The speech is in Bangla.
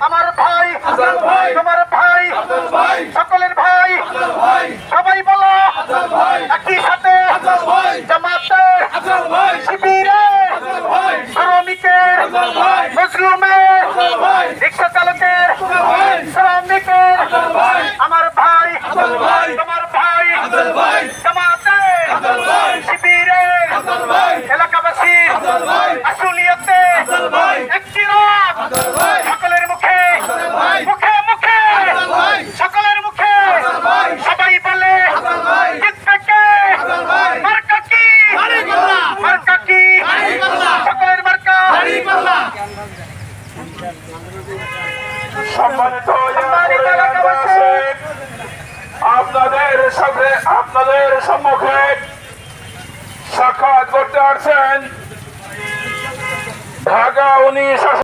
আমার ভাই, তোমার ভাই, সকলের ভাই, সবাই বলো একই সাথে জামাতের, শিবিরের, শ্রমিকের, মুসলিমের, রিক্সা চালকের, শ্রমিকের, আমার ভাই, তোমার ভাই, জামাতের, শিবিরের, এলাকাবাসী, আসলিয়াতে একটি রাত সকলের মুখে মুখে মুখে সকলের মুখে সবাই বলে মার্কা কি মার্কা কি সকলের মার্কা। সম্মানিত আপনাদের সম্মুখে সাক্ষাৎ করতে আসছেন ঢাকা 19